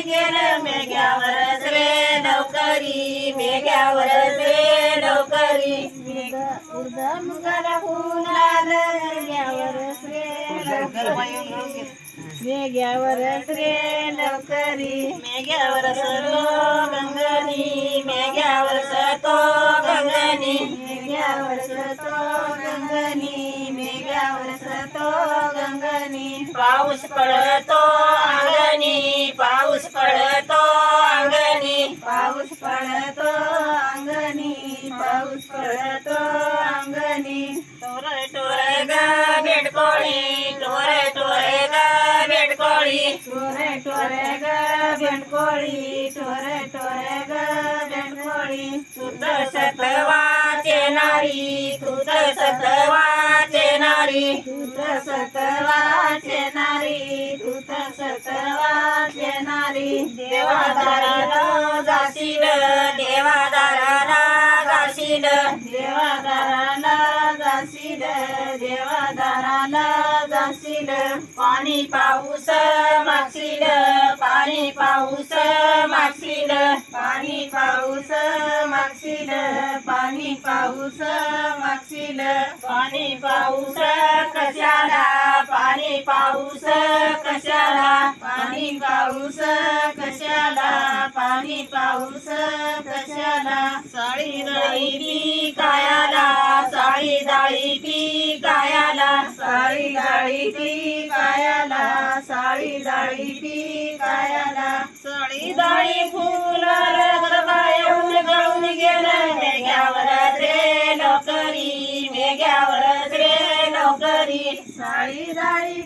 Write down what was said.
गेलं मेघ्यावरच रे लवकरी मेघ्यावरच रे लवकरी उर्ध मुगाला फुल आलं मेघ्यावरच रे लवकरी मेघ्यावरच रे लवकरी मेघ्यावर सरलो गंगनी मेघ्यावर सरतो गंगनी मेघ्यावर सतो गंगनी मेघ्यावर सतो गंगनी पाऊस पडतो अंगणी पाऊस पडतो अंगणी पाऊस पडतो अंगणी पाऊस पडतो अंगणी टोरे टोरे ग बेडकोळी टोरे टोरे ग बेडकोळी टोरे टोरे ग बेंडकोळी टोरे टोरे ग बेंडकोळी तुझ सतवाचे नारी तुझ सतवाचे नारी तूत सतवाचे नारी तूत सतवाचे नारी देवादाराला जाशील देवादाराला जाशील देवादाराला जाशील देवादाराला जाशील पाणी पाऊस मागशील पाणी पाऊस मागशील पाणी पाऊस मागशील पाणी पाऊस मागशील पाणी पाऊस कशाला पाणी पाऊस कशाला पाणी पाऊस कशाला पाणी पाऊस कशाला साळी दाळी पी कायाला साळी दाळी पी कायाला साळी डाळी पी कायाला साळी डाळी पी कायाला साळी दाळी फुलाला गरबा येऊन गळून गेलं मेघ्यावरच रे लवकरी मेघ्यावरच रे लवकरी साळी डाळी